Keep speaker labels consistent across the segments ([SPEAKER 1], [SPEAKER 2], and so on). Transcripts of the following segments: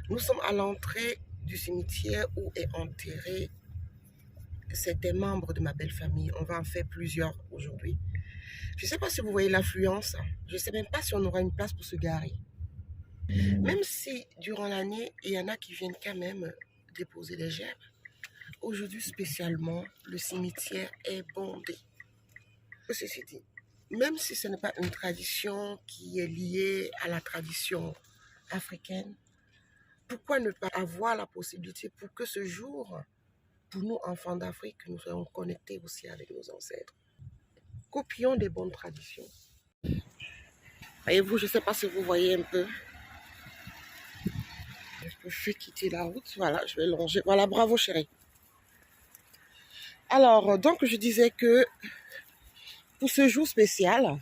[SPEAKER 1] Nous sommes à l'entrée du cimetière où est enterré certains membres de ma belle famille. On va en faire plusieurs aujourd'hui. Je ne sais pas si vous voyez l'affluence. Je ne sais même pas si on aura une place pour se garer. Même si durant l'année, il y en a qui viennent quand même déposer des gerbes. Aujourd'hui spécialement, le cimetière est bondé. Ceci dit, même si ce n'est pas une tradition qui est liée à la tradition africaine, pourquoi ne pas avoir la possibilité pour que ce jour, pour nous enfants d'Afrique, nous soyons connectés aussi avec nos ancêtres. Copions des bonnes traditions. Voyez-vous, je ne sais pas si vous voyez un peu. Je fais quitter la route. Voilà, je vais longer. Voilà, bravo chérie. Alors, donc je disais que pour ce jour spécial,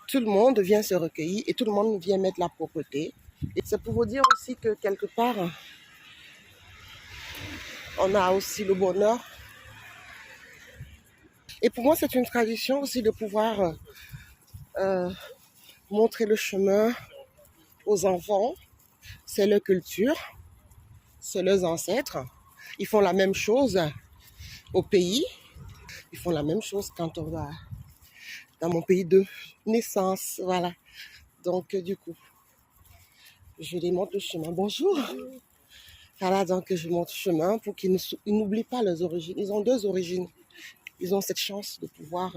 [SPEAKER 1] tout le monde vient se recueillir et tout le monde vient mettre la propreté. Et c'est pour vous dire aussi que quelque part, on a aussi le bonheur. Et pour moi, c'est une tradition aussi de pouvoir montrer le chemin aux enfants. C'est leur culture, c'est leurs ancêtres. Ils font la même chose au pays. Ils font la même chose quand on va dans mon pays de naissance. Voilà. Donc, du coup, je les montre le chemin. Bonjour. Voilà, donc je montre le chemin pour qu'ils n'oublient pas leurs origines. Ils ont deux origines. Ils ont cette chance de pouvoir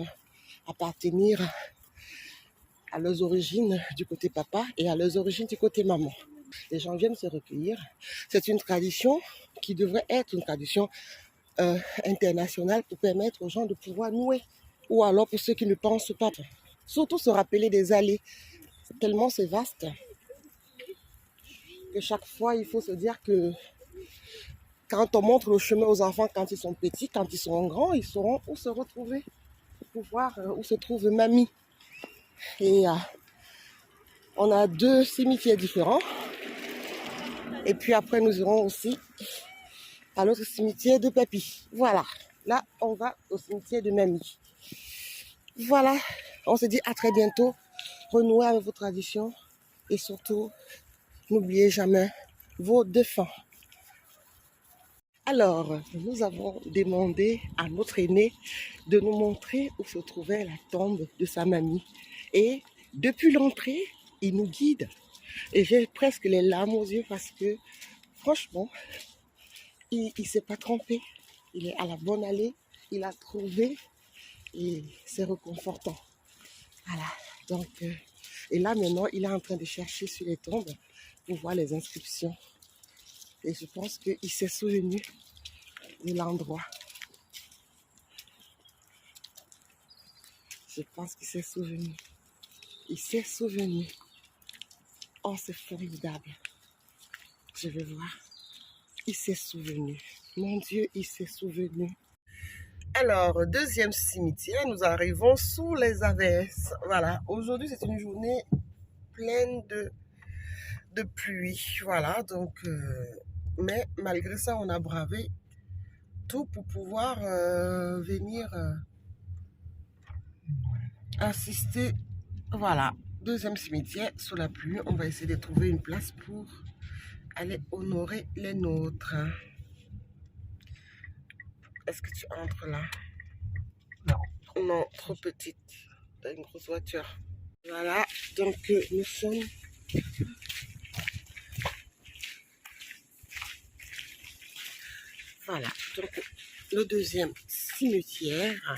[SPEAKER 1] appartenir à leurs origines du côté papa et à leurs origines du côté maman. Les gens viennent se recueillir. C'est une tradition qui devrait être une tradition internationale pour permettre aux gens de pouvoir nouer. Ou alors pour ceux qui ne pensent pas. Surtout se rappeler des allées. Tellement c'est vaste que chaque fois il faut se dire que quand on montre le chemin aux enfants quand ils sont petits, quand ils seront grands, ils sauront où se retrouver. Pour voir où se trouve mamie. Et on a deux cimetières différents. Et puis après, nous irons aussi à l'autre cimetière de papy. Voilà. Là, on va au cimetière de mamie. Voilà. On se dit à très bientôt. Renouez avec vos traditions. Et surtout, n'oubliez jamais vos défunts. Alors, nous avons demandé à notre aîné de nous montrer où se trouvait la tombe de sa mamie. Et depuis l'entrée, il nous guide. Et j'ai presque les larmes aux yeux parce que, franchement, il ne s'est pas trompé. Il est à la bonne allée. Il a trouvé et c'est réconfortant. Voilà. Donc, et là, maintenant, il est en train de chercher sur les tombes pour voir les inscriptions. Et je pense qu'il s'est souvenu de l'endroit. Je pense qu'il s'est souvenu. Il s'est souvenu. Oh, c'est formidable. Je vais voir. Il s'est souvenu. Mon Dieu, il s'est souvenu. Alors, deuxième cimetière, nous arrivons sous les averses. Voilà, aujourd'hui c'est une journée pleine de pluie. Voilà, donc, mais malgré ça, on a bravé tout pour pouvoir venir assister. Voilà, deuxième cimetière sous la pluie. On va essayer de trouver une place pour aller honorer les nôtres. Est-ce que tu entres là? Non. Non, trop petite. T'as une grosse voiture. Voilà, donc nous sommes voilà, donc le deuxième cimetière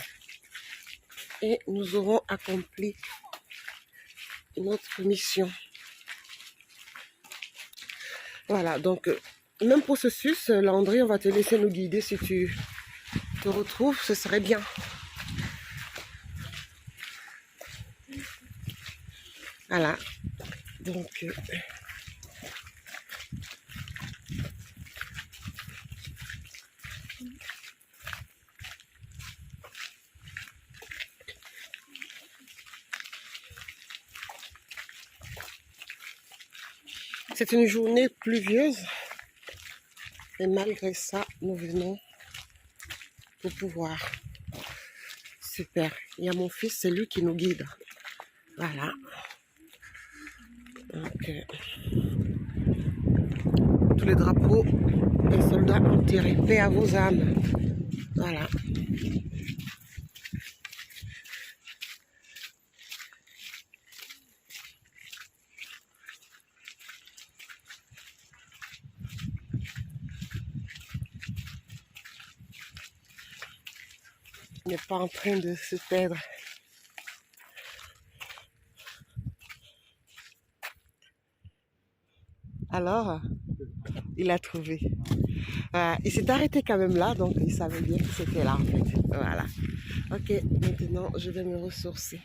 [SPEAKER 1] et nous aurons accompli notre mission. Voilà, donc même processus, Landry, on va te laisser nous guider si tu te retrouves, ce serait bien. Voilà, donc c'est une journée pluvieuse et malgré ça, nous venons pour pouvoir. Super, il y a mon fils, c'est lui qui nous guide. Voilà. Donc, tous les drapeaux des soldats enterrés. Paix à vos âmes. Voilà. On n'est pas en train de se perdre. Alors, il a trouvé. Il s'est arrêté quand même là, donc il savait bien que c'était là en fait. Voilà. Ok, maintenant je vais me ressourcer.